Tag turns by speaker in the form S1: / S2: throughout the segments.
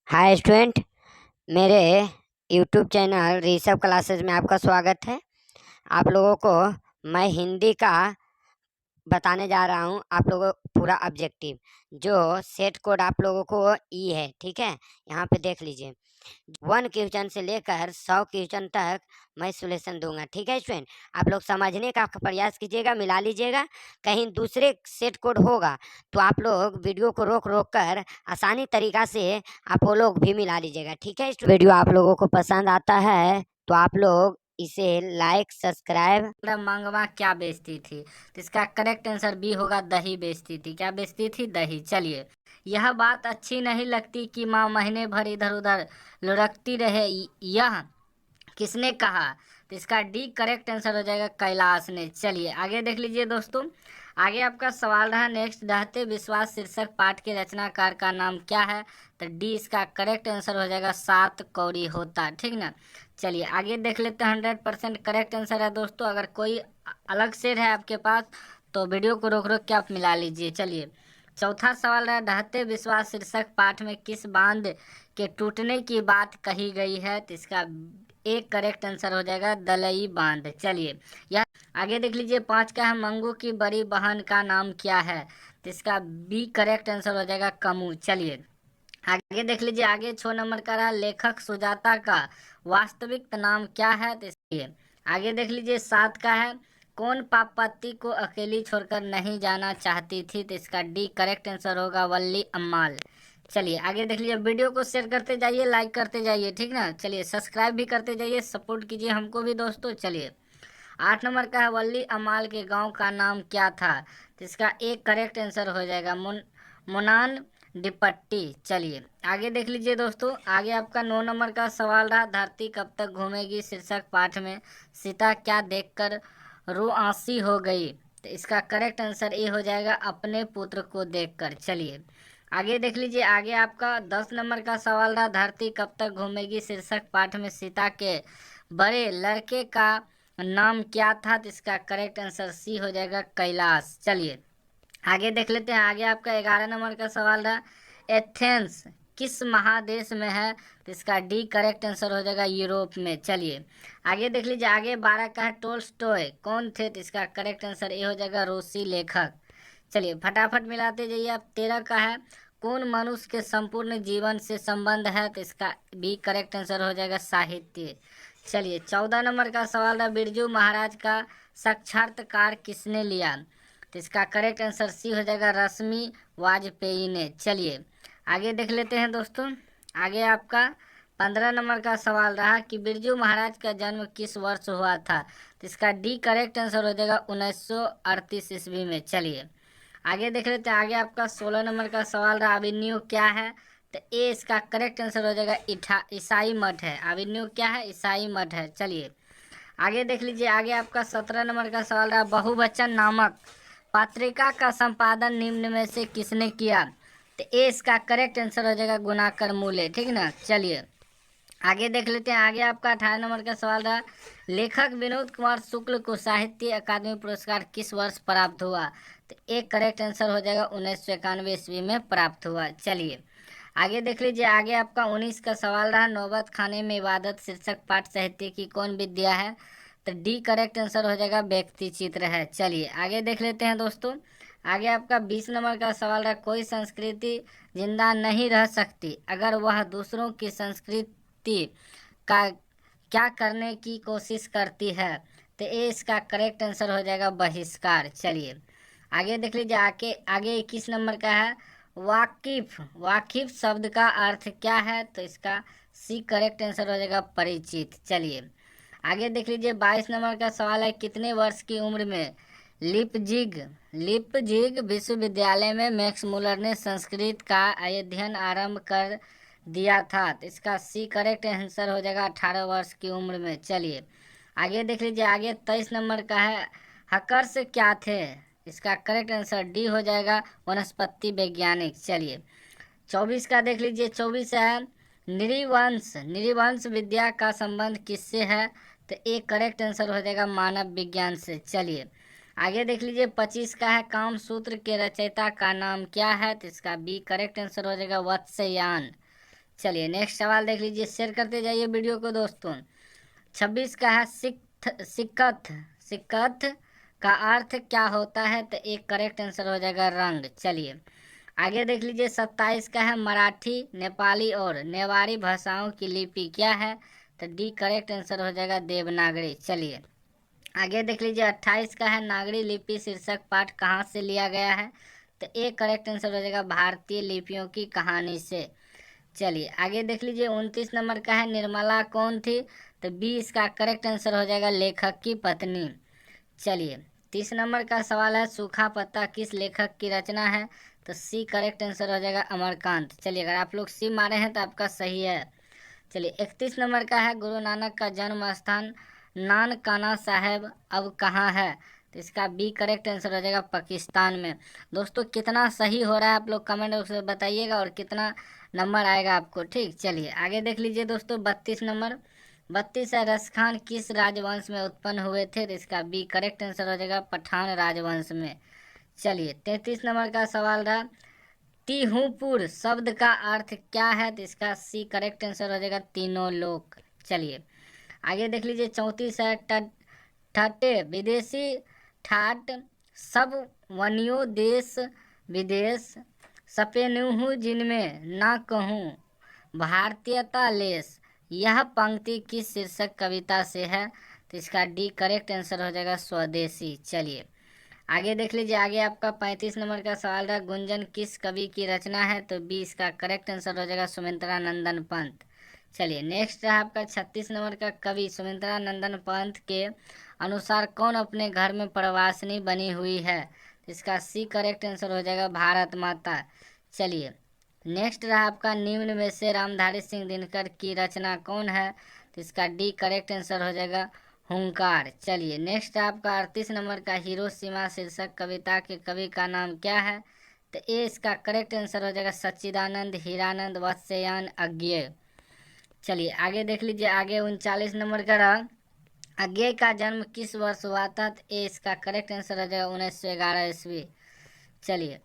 S1: Hi student, मेरे YouTube channel Rishabh classes में आपका स्वागत है। आप लोगों को मैं हिंदी का बताने जा रहा हूँ। आप लोगों को पूरा ऑब्जेक्टिव जो सेट कोड आप लोगों को ई है, ठीक है। यहाँ पे देख लीजिए, 1 क्वेश्चन से लेकर 100 क्वेश्चन तक मैं सोल्यूशन दूंगा, ठीक है स्टूडेंट। आप लोग समझने का प्रयास कीजिएगा, मिला लीजिएगा। कहीं दूसरे सेट कोड होगा तो आप लोग वीडियो को रोक रोक कर आसानी तरीका से आप वो लोग भी मिला लीजिएगा, ठीक है। वीडियो आप लोगों को पसंद आता है तो आप लोग इसे लाइक सब्सक्राइब।
S2: मंगवा क्या बेचती थी, तो इसका करेक्ट आंसर बी होगा, दही बेचती थी। क्या बेचती थी? दही। चलिए, यह बात अच्छी नहीं लगती कि माँ महीने भर इधर उधर लुढ़कती रहे, यह किसने कहा? तो इसका डी करेक्ट आंसर हो जाएगा, कैलाश ने। चलिए आगे देख लीजिए दोस्तों। आगे आपका सवाल रहा नेक्स्ट, रहते विश्वास शीर्षक पाठ के रचनाकार का नाम क्या है? तो डी इसका करेक्ट आंसर हो जाएगा, सात कौड़ी होता। ठीक ना। चलिए आगे देख लेते हैं। 100% करेक्ट आंसर है दोस्तों। अगर कोई अलग शेर है आपके पास तो वीडियो को रोक रोक के आप मिला लीजिए। चलिए चौथा सवाल है, रहते विश्वास शीर्षक पाठ में किस बांध के टूटने की बात कही गई है? तो इसका एक करेक्ट आंसर हो जाएगा, दलई बांध। चलिए यह आगे देख लीजिए। 5 का है, मंगू की बड़ी बहन का नाम क्या है? तो इसका बी करेक्ट आंसर हो जाएगा, कमू। चलिए आगे देख लीजिए। आगे 6 नंबर का रहा, लेखक सुजाता का वास्तविक नाम क्या है? तो इसलिए आगे देख लीजिए। 7 का है, कौन पापति को अकेली छोड़कर नहीं जाना चाहती थी? तो इसका डी करेक्ट आंसर होगा, वल्ली अम्माल। चलिए आगे देख लीजिए। वीडियो को शेयर करते जाइए, लाइक करते जाइए, ठीक ना। चलिए सब्सक्राइब भी करते जाइए, सपोर्ट कीजिए हमको भी दोस्तों। चलिए 8 नंबर का है, वल्ली अमाल के गांव का नाम क्या था? तो इसका एक करेक्ट आंसर हो जाएगा, मुनान डिपट्टी। चलिए आगे देख लीजिए दोस्तों। आगे आपका 9 नंबर का सवाल रहा, धरती कब तक घूमेगी शीर्षक पाठ में सीता क्या देखकर रुआंसी हो गई? तो इसका करेक्ट आंसर ए हो जाएगा, अपने पुत्र को देखकर। चलिए आगे देख लीजिए। आगे आपका 10 नंबर का सवाल रहा, धरती कब तक घूमेगी शीर्षक पाठ में सीता के बड़े लड़के का नाम क्या था? तो इसका करेक्ट आंसर सी हो जाएगा, कैलाश। चलिए आगे देख लेते हैं। आगे आपका 11 नंबर का सवाल रहा, एथेंस किस महादेश में है? तो इसका डी करेक्ट आंसर हो जाएगा, यूरोप में। चलिए आगे देख लीजिए। आगे 12 का है, टोल्स्टॉय कौन थे? तो इसका करेक्ट आंसर ए हो जाएगा, रूसी लेखक। चलिए फटाफट मिलाते जाइए आप। 13 का है, कौन मनुष्य के संपूर्ण जीवन से संबंध है? तो इसका भी करेक्ट आंसर हो जाएगा, साहित्य। चलिए 14 नंबर का सवाल है, बिरजू महाराज का साक्षात्कार किसने लिया? तो इसका करेक्ट आंसर सी हो जाएगा, रश्मि वाजपेयी ने। चलिए आगे देख लेते हैं दोस्तों। आगे आपका 15 नंबर का सवाल रहा कि बिरजू महाराज का जन्म किस वर्ष हुआ था? तो इसका डी करेक्ट आंसर हो जाएगा, 1938 ईस्वी में। चलिए आगे देख लेते हैं। आगे आपका 16 नंबर का सवाल रहा, अभिमन्यु क्या है? तो ए इसका करेक्ट आंसर हो जाएगा, ईसाई मठ है। अभिमन्यु क्या है? ईसाई मठ है। चलिए आगे देख लीजिए। आगे आपका 17 नंबर का सवाल रहा, बहुवचन नामक पत्रिका का संपादन निम्न में से किसने किया? तो ए इसका करेक्ट आंसर हो जाएगा, गुणाकर मूले। ठीक ना। चलिए आगे देख लेते हैं। आगे आपका 18 नंबर का सवाल रहा, लेखक विनोद कुमार शुक्ल को साहित्य अकादमी पुरस्कार किस वर्ष प्राप्त हुआ? तो एक करेक्ट आंसर हो जाएगा, 1991 ईस्वी में प्राप्त हुआ। चलिए आगे देख लीजिए। आगे आपका 19 का सवाल रहा, नौबत खाने में इबादत शीर्षक पाठ साहित्य की कौन विद्या है? तो डी करेक्ट आंसर हो जाएगा, व्यक्ति चित्र है। चलिए आगे देख लेते हैं दोस्तों। आगे आपका 20 नंबर का सवाल रहा, कोई संस्कृति जिंदा नहीं रह सकती अगर वह दूसरों की संस्कृति का क्या करने की कोशिश करती है? तो ये इसका करेक्ट आंसर हो जाएगा, बहिष्कार। चलिए आगे देख लीजिए। आगे आगे 21 नंबर का है, वाकिफ। वाकिफ शब्द का अर्थ क्या है? तो इसका सी करेक्ट आंसर हो जाएगा, परिचित। चलिए आगे देख लीजिए। 22 नंबर का सवाल है, कितने वर्ष की उम्र में लिपजिग विश्वविद्यालय में मैक्स मुलर ने संस्कृत का अध्ययन आरंभ कर दिया था? तो इसका सी करेक्ट आंसर हो जाएगा, 18 वर्ष की उम्र में। चलिए आगे देख लीजिए। आगे 23 नंबर का है, हकर्स क्या थे? इसका करेक्ट आंसर डी हो जाएगा, वनस्पति वैज्ञानिक। चलिए 24 का देख लीजिए। 24 है, निरिवंश विद्या का संबंध किससे है? तो एक करेक्ट आंसर हो जाएगा, मानव विज्ञान से। चलिए आगे देख लीजिए। 25 का है, काम सूत्र के रचयिता का नाम क्या है? तो इसका बी करेक्ट आंसर हो जाएगा, वत्सयान। चलिए नेक्स्ट सवाल देख लीजिए, शेयर करते जाइए वीडियो को दोस्तों। 26 का है सिकथ। सिकथ का अर्थ क्या होता है? तो एक करेक्ट आंसर हो जाएगा रंग। चलिए आगे देख लीजिए, 27 का है मराठी, नेपाली और नेवारी भाषाओं की लिपि क्या है? तो डी करेक्ट आंसर हो जाएगा देवनागरी। चलिए आगे देख लीजिए, 28 का है नागरी लिपि शीर्षक पाठ कहाँ से लिया गया है? तो एक करेक्ट आंसर हो जाएगा भारतीय लिपियों की कहानी से। चलिए आगे देख लीजिए, 29 नंबर का है निर्मला कौन थी? तो बी इसका करेक्ट आंसर हो जाएगा लेखक की पत्नी। चलिए 30 नंबर का सवाल है सूखा पत्ता किस लेखक की रचना है? तो सी करेक्ट आंसर हो जाएगा अमरकांत। चलिए अगर आप लोग सी मारे हैं तो आपका सही है। चलिए 31 नंबर का है गुरु नानक का जन्म स्थान नानकाना साहेब अब कहाँ है? तो इसका बी करेक्ट आंसर हो जाएगा पाकिस्तान में। दोस्तों कितना सही हो रहा है आप लोग कमेंट बॉक्स में बताइएगा और कितना नंबर आएगा आपको। ठीक, चलिए आगे देख लीजिए दोस्तों, 32 नंबर। 32 है रस खान किस राजवंश में उत्पन्न हुए थे? तो इसका बी करेक्ट आंसर हो जाएगा पठान राजवंश में। चलिए 33 नंबर का सवाल रहा, तिहुपुर शब्द का अर्थ क्या है? तो इसका सी करेक्ट आंसर हो जाएगा तीनों लोक। चलिए आगे देख लीजिए, 34 है ठट्टे विदेशी ठाट सब वनियो देश विदेश सपेनुहु जिनमें न कहूँ भारतीयता लेस। यह पंक्ति किस शीर्षक कविता से है? तो इसका डी करेक्ट आंसर हो जाएगा स्वदेशी। चलिए आगे देख लीजिए, आगे आपका 35 नंबर का सवाल रहा, गुंजन किस कवि की रचना है? तो बी इसका करेक्ट आंसर हो जाएगा सुमित्रा नंदन पंत। चलिए नेक्स्ट है आपका 36 नंबर का, कवि सुमित्रा नंदन पंत के अनुसार कौन अपने घर में प्रवासिनी बनी हुई है? इसका सी करेक्ट आंसर हो जाएगा भारत माता। चलिए नेक्स्ट रहा आपका, निम्न में से रामधारी सिंह दिनकर की रचना कौन है? तो इसका डी करेक्ट आंसर हो जाएगा हुंकार। चलिए नेक्स्ट आपका 38 नंबर का, हिरोशिमा शीर्षक कविता के कवि का नाम क्या है? तो ए इसका करेक्ट आंसर हो जाएगा सच्चिदानंद हीरानंद वत्सयान अज्ञेय। चलिए आगे देख लीजिए, आगे 39 नंबर का रहा, अज्ञेय का जन्म किस वर्ष हुआ था? तो ए इसका करेक्ट आंसर हो जाएगा 1911 ईस्वी। चलिए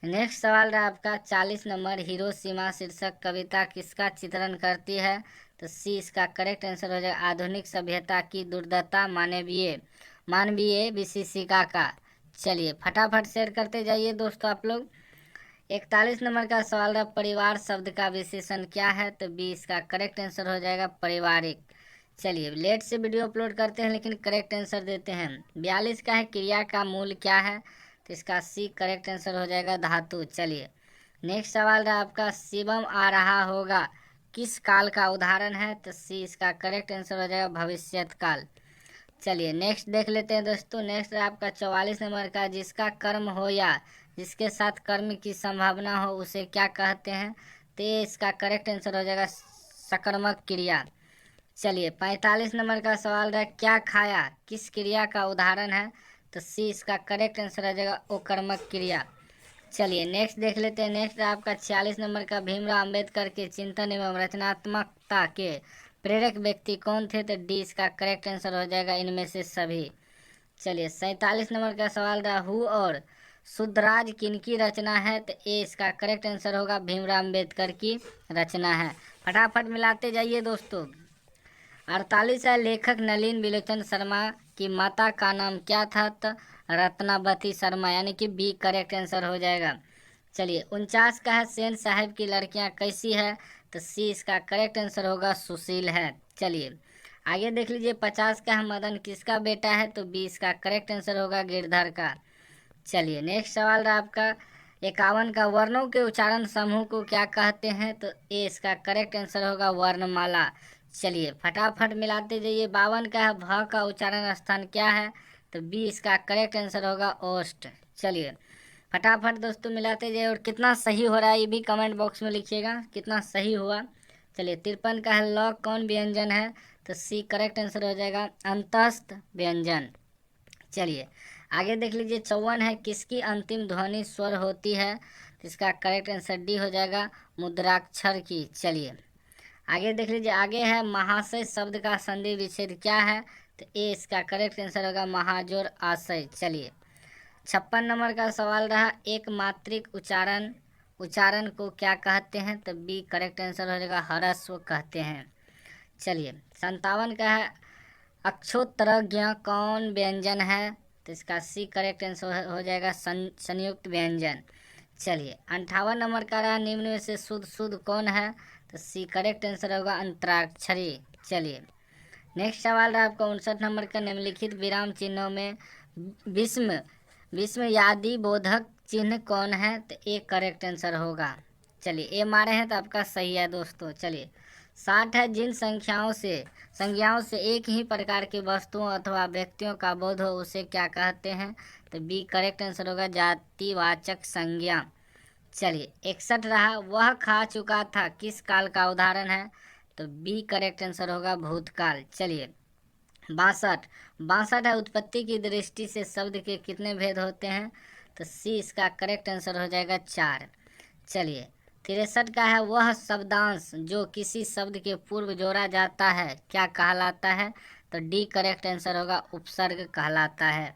S2: नेक्स्ट सवाल रहा आपका 40 नंबर, हिरोशिमा शीर्षक कविता किसका चित्रण करती है? तो सी इसका करेक्ट आंसर हो जाएगा आधुनिक सभ्यता की दुर्दशा मानवीय विशिषिका का। चलिए फटाफट शेयर करते जाइए दोस्तों आप लोग। 41 नंबर का सवाल रहा, परिवार शब्द का विशेषण क्या है? तो बी इसका करेक्ट आंसर हो जाएगा पारिवारिक। चलिए लेट से वीडियो अपलोड करते हैं लेकिन करेक्ट आंसर देते हैं। 42 का है क्रिया का मूल क्या है? तो इसका सी करेक्ट आंसर हो जाएगा धातु। चलिए नेक्स्ट सवाल रहा आपका, शिवम आ रहा होगा किस काल का उदाहरण है? तो सी इसका करेक्ट आंसर हो जाएगा भविष्यत काल। चलिए नेक्स्ट देख लेते हैं दोस्तों, नेक्स्ट है आपका 44 नंबर का, जिसका कर्म हो या जिसके साथ कर्म की संभावना हो उसे क्या कहते हैं? तो ये इसका करेक्ट आंसर हो जाएगा सकर्मक क्रिया। चलिए 45 नंबर का सवाल रहा, क्या खाया किस क्रिया का उदाहरण है? तो सी इसका करेक्ट आंसर हो जाएगा अकर्मक क्रिया। चलिए नेक्स्ट देख लेते हैं, नेक्स्ट आपका 46 नंबर का, भीमराव अंबेडकर के चिंतन एवं रचनात्मकता के प्रेरक व्यक्ति कौन थे? तो डी इसका करेक्ट आंसर हो जाएगा इनमें से सभी। चलिए 47 नंबर का सवाल रहा, हु और शुद्धराज किनकी रचना है? तो ए इसका करेक्ट आंसर होगा भीमराव अंबेडकर की रचना है। फटाफट मिलाते जाइए दोस्तों। 48 है, लेखक नलिन विलोचन शर्मा की माता का नाम क्या था? तो रत्नावती शर्मा, यानी कि बी करेक्ट आंसर हो जाएगा। चलिए 49 का है, सेन साहब की लड़कियां कैसी है? तो सी इसका करेक्ट आंसर होगा सुशील है। चलिए आगे देख लीजिए, 50 का है, मदन किसका बेटा है? तो बी इसका करेक्ट आंसर होगा गिरधर का। चलिए नेक्स्ट सवाल रहा आपका 51 का, वर्णों के उच्चारण समूह को क्या कहते हैं? तो ए इसका करेक्ट आंसर होगा वर्णमाला। चलिए फटाफट मिलाते जाइए। 52 का है, भ का उच्चारण स्थान क्या है? तो बी इसका करेक्ट आंसर होगा ओस्ट। चलिए फटाफट दोस्तों मिलाते जाइए, और कितना सही हो रहा है ये भी कमेंट बॉक्स में लिखिएगा कितना सही हुआ। चलिए 53 का है, ल कौन व्यंजन है? तो सी करेक्ट आंसर हो जाएगा अंतस्थ व्यंजन। चलिए आगे देख लीजिए, 54 है, किसकी अंतिम ध्वनि स्वर होती है? तो इसका करेक्ट आंसर डी हो जाएगा मुद्राक्षर की। चलिए आगे देख लीजिए, आगे है महाशय शब्द का संधि विच्छेद क्या है? तो ए इसका करेक्ट आंसर होगा महाजोर आशय। चलिए 56 नंबर का सवाल रहा, एक मात्रिक उच्चारण उच्चारण को क्या कहते हैं? तो बी करेक्ट आंसर हो जाएगा ह्रस्व कहते हैं। चलिए 57 का है अक्षोत्तरज्ञ कौन व्यंजन है? तो इसका सी करेक्ट आंसर हो जाएगा संयुक्त व्यंजन। चलिए 58 नंबर का रहा निम्न में से शुद्ध शुद्ध कौन है? तो सी करेक्ट आंसर होगा अंतराक्षरी। चलिए नेक्स्ट सवाल रहा आपका 59 नंबर का निम्नलिखित विराम चिन्हों में विस्म विस्मयादि बोधक चिन्ह कौन है? तो ए करेक्ट आंसर होगा। चलिए ए मारे हैं तो आपका सही है दोस्तों। चलिए 60 है जिन संज्ञाओं से एक ही प्रकार की वस्तुओं अथवा व्यक्तियों का बोध हो उसे क्या कहते हैं? तो बी करेक्ट आंसर होगा जातिवाचक संज्ञा। चलिए 61 रहा वह खा चुका था किस काल का उदाहरण है? तो बी करेक्ट आंसर होगा भूतकाल। चलिए 62 है उत्पत्ति की दृष्टि से शब्द के कितने भेद होते हैं? तो सी इसका करेक्ट आंसर हो जाएगा 4। चलिए 63 का है वह शब्दांश जो किसी शब्द के पूर्व जोड़ा जाता है क्या कहलाता है? तो डी करेक्ट आंसर होगा उपसर्ग कहलाता है।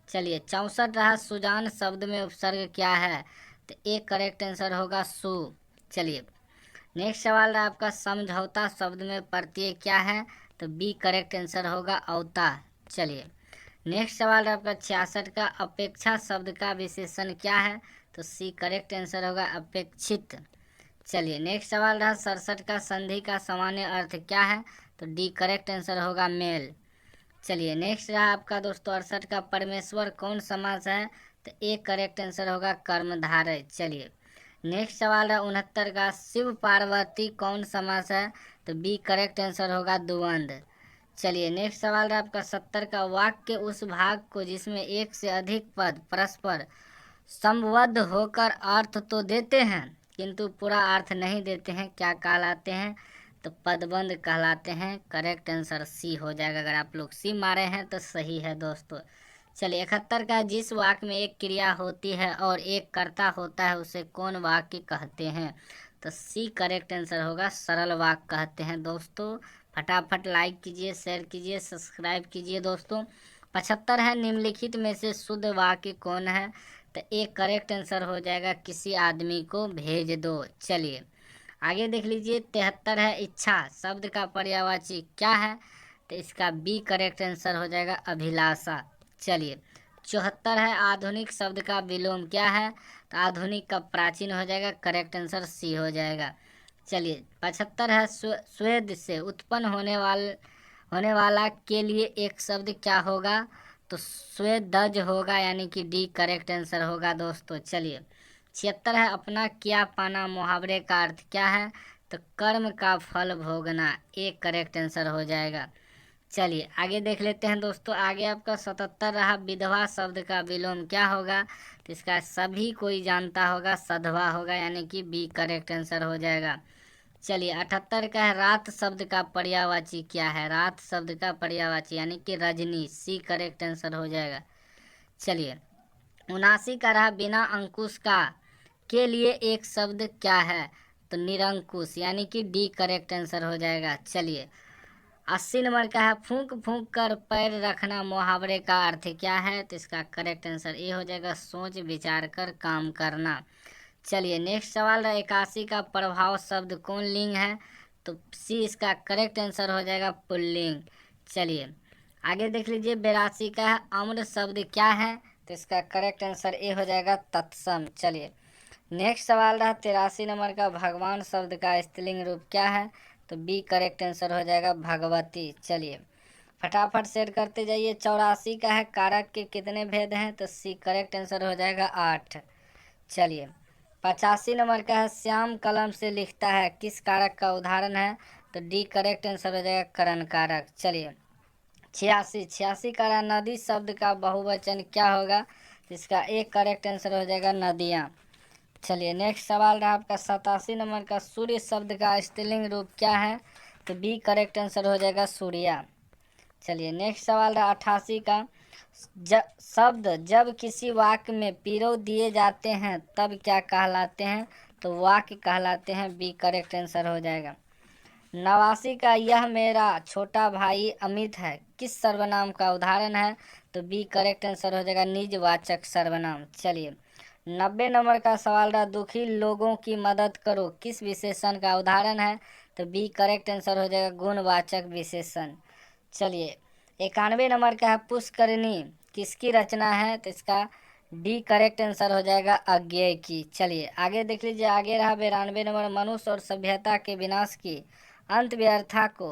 S2: चलिए 64 रहा सुजान शब्द में उपसर्ग क्या है? तो ए करेक्ट आंसर होगा सु। चलिए नेक्स्ट सवाल रहा आपका समझौता शब्द में प्रत्यय क्या है? तो बी करेक्ट आंसर होगा औता। चलिए नेक्स्ट सवाल रहा आपका 66 का अपेक्षा शब्द का विशेषण क्या है? तो सी करेक्ट आंसर होगा अपेक्षित। चलिए नेक्स्ट सवाल रहा 67 का संधि का सामान्य अर्थ क्या है? तो डी करेक्ट आंसर होगा मेल। चलिए नेक्स्ट रहा आपका दोस्तों 68 का परमेश्वर कौन समास है? तो ए करेक्ट आंसर होगा कर्मधारय। चलिए नेक्स्ट सवाल है 69 का शिव पार्वती कौन समास है? तो बी करेक्ट आंसर होगा द्वंद्व। चलिए नेक्स्ट सवाल है आपका 70 का वाक्य उस भाग को जिसमें एक से अधिक पद परस्पर संबद्ध होकर अर्थ तो देते हैं किंतु पूरा अर्थ नहीं देते हैं क्या कहलाते हैं? तो पदबंध कहलाते हैं। करेक्ट आंसर सी हो जाएगा। अगर आप लोग सी मारे हैं तो सही है दोस्तों। चलिए 71 का जिस वाक्य में एक क्रिया होती है और एक कर्ता होता है उसे कौन वाक्य कहते हैं? तो सी करेक्ट आंसर होगा सरल वाक्य कहते हैं दोस्तों। फटाफट लाइक कीजिए, शेयर कीजिए, सब्सक्राइब कीजिए दोस्तों। 75 है निम्नलिखित में से शुद्ध वाक्य कौन है? तो एक करेक्ट आंसर हो जाएगा किसी आदमी को भेज दो। चलिए आगे देख लीजिए 73 है इच्छा शब्द का पर्यायवाची क्या है? तो इसका बी करेक्ट आंसर हो जाएगा अभिलाषा। चलिए 74 है आधुनिक शब्द का विलोम क्या है? तो आधुनिक का प्राचीन हो जाएगा। करेक्ट आंसर सी हो जाएगा। चलिए 75 है स्वेद से उत्पन्न होने वाला के लिए एक शब्द क्या होगा? तो स्वेदज होगा यानी कि डी करेक्ट आंसर होगा दोस्तों। चलिए 76 है अपना किया पाना मुहावरे का अर्थ क्या है? तो कर्म का फल भोगना। एक करेक्ट आंसर हो जाएगा। चलिए आगे देख लेते हैं दोस्तों। आगे आपका 77 रहा विधवा शब्द का विलोम क्या होगा? तो इसका सभी कोई जानता होगा सधवा होगा यानी कि बी करेक्ट आंसर हो जाएगा। चलिए 78 का है रात शब्द का पर्यायवाची क्या है? रात शब्द का पर्यायवाची यानी कि रजनी। सी करेक्ट आंसर हो जाएगा। चलिए 79 का रहा बिना अंकुश का के लिए एक शब्द क्या है? तो निरंकुश यानी कि डी करेक्ट आंसर हो जाएगा। चलिए 80 नंबर का है फूंक फूंक कर पैर रखना मुहावरे का अर्थ क्या है? तो इसका करेक्ट आंसर ए हो जाएगा सोच विचार कर काम करना। चलिए नेक्स्ट सवाल है 81 का प्रभाव शब्द कौन लिंग है? तो सी इसका करेक्ट आंसर हो जाएगा पुल्लिंग। चलिए आगे देख लीजिए 82 का है अम्ल शब्द क्या है? तो इसका करेक्ट आंसर ए हो जाएगा तत्सम। चलिए नेक्स्ट सवाल रहा 83 नंबर का भगवान शब्द का स्त्रीलिंग रूप क्या है? तो बी करेक्ट आंसर हो जाएगा भगवती। चलिए फटाफट शेयर करते जाइए। 84 का है कारक के कितने भेद हैं? तो सी करेक्ट आंसर हो जाएगा 8। चलिए 85 नंबर का है श्याम कलम से लिखता है किस कारक का उदाहरण है? तो डी करेक्ट आंसर हो जाएगा करण कारक। चलिए 86 का रहा नदी शब्द का बहुवचन क्या होगा? तो इसका एक करेक्ट आंसर हो जाएगा नदियाँ। चलिए नेक्स्ट सवाल रहा आपका 87 नंबर का सूर्य शब्द का स्त्रीलिंग रूप क्या है? तो बी करेक्ट आंसर हो जाएगा सूर्या। चलिए नेक्स्ट सवाल रहा 88 का शब्द जब किसी वाक्य में पिरो दिए जाते हैं तब क्या कहलाते हैं? तो वाक्य कहलाते हैं। बी करेक्ट आंसर हो जाएगा। 89 का यह मेरा छोटा भाई अमित है किस सर्वनाम का उदाहरण है? तो बी करेक्ट आंसर हो जाएगा निजवाचक सर्वनाम। चलिए 90 नंबर का सवाल रहा, दुखी लोगों की मदद करो, किस विशेषण का उदाहरण है? तो बी करेक्ट आंसर हो जाएगा गुणवाचक विशेषण। चलिए 91 नंबर का है, पुष्करिणी किसकी रचना है? तो इसका डी करेक्ट आंसर हो जाएगा अज्ञेय की। चलिए आगे देख लीजिए, आगे रहा 92 नंबर, मनुष्य और सभ्यता के विनाश की अंत व्यर्था को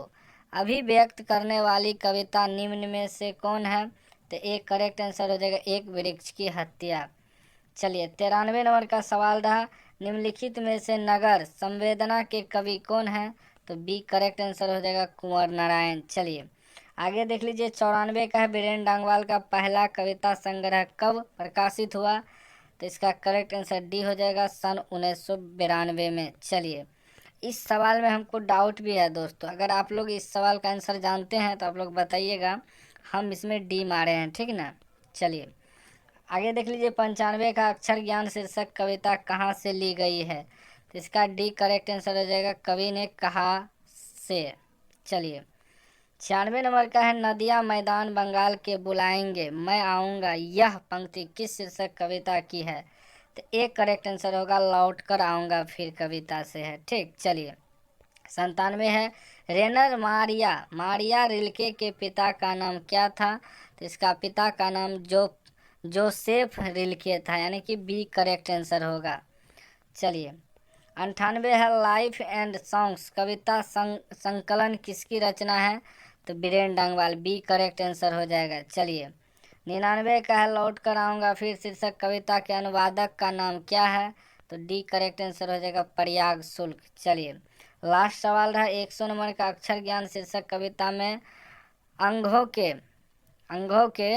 S2: अभिव्यक्त करने वाली कविता निम्न में से कौन है? तो एक करेक्ट आंसर हो जाएगा एक वृक्ष की हत्या। चलिए 93 नंबर का सवाल रहा, निम्नलिखित में से नगर संवेदना के कवि कौन है? तो बी करेक्ट आंसर हो जाएगा कुंवर नारायण। चलिए आगे देख लीजिए, 94 का है, बीरेन डांगवाल का पहला कविता संग्रह कब प्रकाशित हुआ? तो इसका करेक्ट आंसर डी हो जाएगा सन 1992 में। चलिए इस सवाल में हमको डाउट भी है दोस्तों, अगर आप लोग इस सवाल का आंसर जानते हैं तो आप लोग बताइएगा, हम इसमें डी मारे हैं, ठीक ना। चलिए आगे देख लीजिए, 95 का अक्षर ज्ञान शीर्षक कविता कहाँ से ली गई है? तो इसका डी करेक्ट आंसर हो जाएगा कवि ने कहा से। चलिए 96 नंबर का है, नदियाँ मैदान बंगाल के बुलाएंगे मैं आऊँगा, यह पंक्ति किस शीर्षक कविता की है? तो एक करेक्ट आंसर होगा लौट कर आऊँगा फिर कविता से है, ठीक। चलिए 97 है, रेनर मारिया मारिया रिल्के के पिता का नाम क्या था? तो इसका पिता का नाम जोसेफ रिल्के था, यानी कि बी करेक्ट आंसर होगा। चलिए 98 है, लाइफ एंड सॉन्ग्स कविता संकलन किसकी रचना है? तो बीरेन डांगवाल, बी करेक्ट आंसर हो जाएगा। चलिए 99 का है, लौट कर आऊँगा फिर शीर्षक कविता के अनुवादक का नाम क्या है? तो डी करेक्ट आंसर हो जाएगा प्रयाग शुल्क। चलिए लास्ट सवाल रहा, 100 नंबर का, अक्षर ज्ञान शीर्षक कविता में अंगों के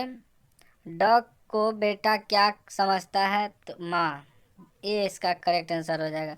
S2: ड को बेटा क्या समझता है? तो माँ, ये इसका करेक्ट आंसर हो जाएगा।